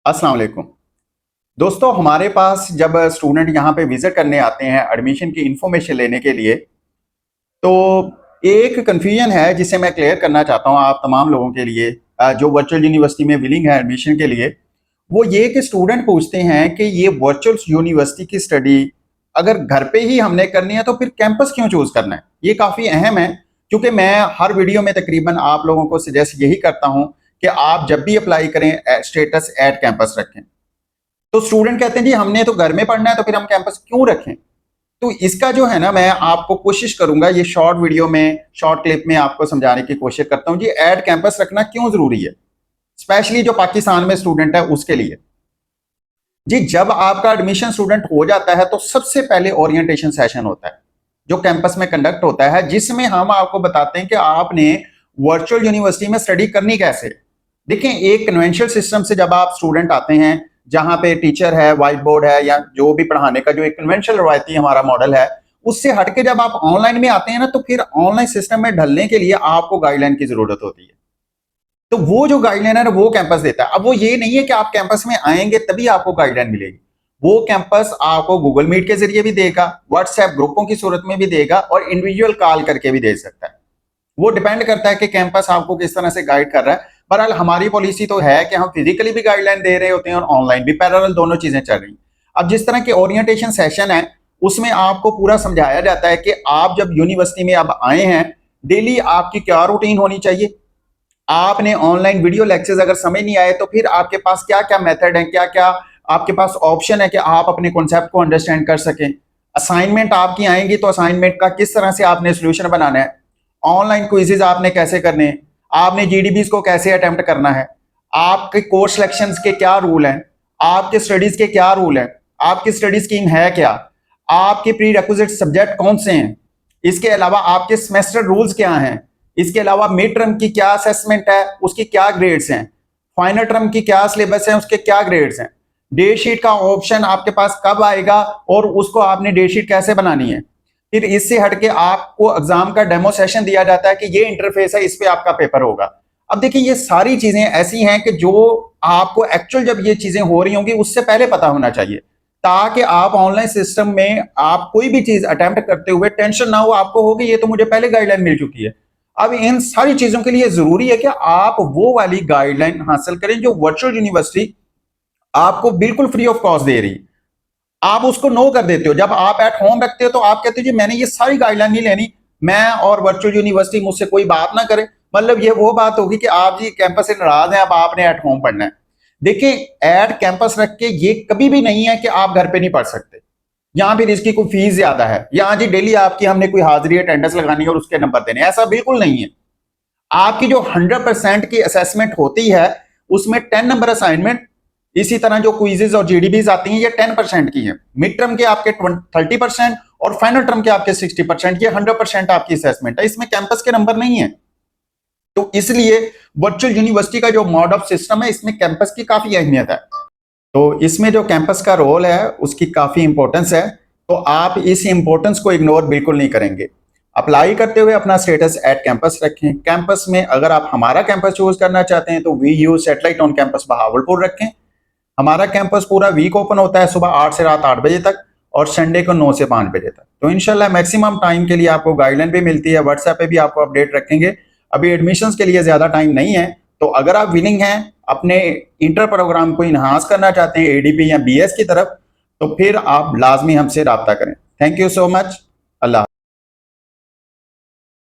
अस्सलाम वालेकुम दोस्तों, हमारे पास जब स्टूडेंट यहाँ पे विजिट करने आते हैं एडमिशन की इंफॉर्मेशन लेने के लिए, तो एक कन्फ्यूजन है जिसे मैं क्लियर करना चाहता हूँ आप तमाम लोगों के लिए जो वर्चुअल यूनिवर्सिटी में विलिंग है एडमिशन के लिए। वो ये कि स्टूडेंट पूछते हैं कि ये वर्चुअल यूनिवर्सिटी की स्टडी अगर घर पे ही हमने करनी है तो फिर कैंपस क्यों चूज करना है। ये काफ़ी अहम है, क्योंकि मैं हर वीडियो में तकरीबन आप लोगों को सजेस्ट यही करता हूँ कि आप जब भी अप्लाई करें स्टेटस एट कैंपस रखें। तो स्टूडेंट कहते हैं जी हमने तो घर में पढ़ना है तो फिर हम कैंपस क्यों रखें। तो इसका जो है ना, मैं आपको कोशिश करूंगा ये शॉर्ट वीडियो में, शॉर्ट क्लिप में आपको समझाने की कोशिश करता हूं जी एड कैंपस रखना क्यों जरूरी है, स्पेशली जो पाकिस्तान में स्टूडेंट है उसके लिए। जी जब आपका एडमिशन स्टूडेंट हो जाता है तो सबसे पहले ओरिएंटेशन सेशन होता है जो कैंपस में कंडक्ट होता है, जिसमें हम आपको बताते हैं कि आपने वर्चुअल यूनिवर्सिटी में स्टडी करनी कैसे। देखिए, एक कन्वेंशनल सिस्टम से जब आप स्टूडेंट आते हैं जहां पे टीचर है, व्हाइट बोर्ड है, या जो भी पढ़ाने का जो एक कन्वेंशनल रवायती हमारा मॉडल है, उससे हटके जब आप ऑनलाइन में आते हैं ना, तो फिर ऑनलाइन सिस्टम में ढलने के लिए आपको गाइडलाइन की जरूरत होती है। तो वो जो गाइडलाइन है ना वो कैंपस देता है। अब वो ये नहीं है कि आप कैंपस में आएंगे तभी आपको गाइडलाइन मिलेगी। वो कैंपस आपको गूगल मीट के जरिए भी देगा, व्हाट्सएप ग्रुपों की सूरत में भी देगा, और इंडिविजुअल कॉल करके भी दे सकता है। वो डिपेंड करता है कि कैंपस आपको किस तरह से गाइड कर रहा है। बहरहाल हमारी पॉलिसी तो है कि हम फिजिकली भी गाइडलाइन दे रहे होते हैं और ऑनलाइन भी, पैरेलल दोनों चीजें चल रही हैं। अब जिस तरह के ओरिएंटेशन सेशन है उसमें आपको पूरा समझाया जाता है कि आप जब यूनिवर्सिटी में अब आए हैं, डेली आपकी क्या रूटीन होनी चाहिए। आपने ऑनलाइन वीडियो लेक्चर्स अगर समझ नहीं आए तो फिर आपके पास क्या क्या मेथड है, क्या क्या आपके पास ऑप्शन है कि आप अपने कॉन्सेप्ट को अंडरस्टैंड कर सकें। असाइनमेंट आपकी आएंगी तो असाइनमेंट का किस तरह से आपने सोल्यूशन बनाना है, ऑनलाइन क्विजेज आपने कैसे करने हैं, आपने जीडीबीज को कैसे अटेम्प्ट करना है, आपके कोर्स सिलेक्शन के क्या रूल हैं, आपके स्टडीज के क्या रूल हैं, आपकी स्टडी स्कीम है क्या, आपके प्री रिक्विजिट सब्जेक्ट कौन से हैं, इसके अलावा आपके सेमेस्टर रूल्स क्या हैं, इसके अलावा मिड टर्म की क्या असेसमेंट है, उसकी क्या ग्रेड्स हैं, फाइनल टर्म की क्या सिलेबस है, उसके क्या ग्रेड्स हैं, डेट शीट का ऑप्शन आपके पास कब आएगा और उसको आपने डेट शीट कैसे बनानी है। फिर इससे हटके आपको एग्जाम का डेमो सेशन दिया जाता है कि ये इंटरफेस है, इस पे आपका पेपर होगा। अब देखिए, ये सारी चीजें ऐसी हैं कि जो आपको एक्चुअल जब ये चीजें हो रही होंगी उससे पहले पता होना चाहिए, ताकि आप ऑनलाइन सिस्टम में आप कोई भी चीज अटेम्प्ट करते हुए टेंशन ना हो आपको होगी ये तो मुझे पहले गाइडलाइन मिल चुकी है। अब इन सारी चीजों के लिए जरूरी है कि आप वो वाली गाइडलाइन हासिल करें जो वर्चुअल यूनिवर्सिटी आपको बिल्कुल फ्री ऑफ कॉस्ट दे रही। आप उसको नो कर देते हो। जब आप एट होम रखते हो तो आप कहते हो जी मैंने ये सारी गाइडलाइन नहीं लेनी, मैं और वर्चुअल यूनिवर्सिटी मुझसे कोई बात ना करे। मतलब ये वो बात होगी कि आप जी कैंपस से नाराज हैं, अब आपने एट होम पढ़ना है। देखिए, एट कैंपस रख के ये कभी भी नहीं है कि आप घर पे नहीं पढ़ सकते। यहाँ फिर इसकी कोई फीस ज्यादा है, यहाँ जी डेली आपकी हमने कोई हाजिरी अटेंडेंस लगानी है और उसके नंबर देने, ऐसा बिल्कुल नहीं है। आपकी जो 100% की असेसमेंट होती है उसमें 10 नंबर असाइनमेंट, इसी तरह जो क्विजेज और जीडीबीज आती हैं ये 10% की है, मिड टर्म के आपके 30% और फाइनल टर्म के आपके 60%, ये 100% आपकी असेसमेंट है, इसमें कैंपस के नंबर नहीं है। तो इसलिए वर्चुअल यूनिवर्सिटी का जो मोड ऑफ सिस्टम है इसमें कैंपस की काफी अहमियत है। तो इसमें जो कैंपस का रोल है उसकी काफी इंपॉर्टेंस है, तो आप इस इंपॉर्टेंस को इग्नोर बिल्कुल नहीं करेंगे। अप्लाई करते हुए अपना स्टेटस एट कैंपस रखें। कैंपस में अगर आप हमारा कैंपस चूज करना चाहते हैं तो V U satellite on campus Bahawalpur रखें। हमारा कैंपस पूरा वीक ओपन होता है, सुबह 8 से रात 8 बजे तक और संडे को 9 से 5 बजे तक। तो इंशाल्लाह मैक्सिमम टाइम के लिए आपको गाइडलाइन भी मिलती है, व्हाट्सएप पे भी आपको अपडेट रखेंगे। अभी एडमिशंस के लिए ज्यादा टाइम नहीं है, तो अगर आप विलिंग हैं अपने इंटर प्रोग्राम को इन्हांस करना चाहते हैं एडीपी या बीएस की तरफ, तो फिर आप लाजमी हमसे रब्ता करें। Thank you so much. Allah.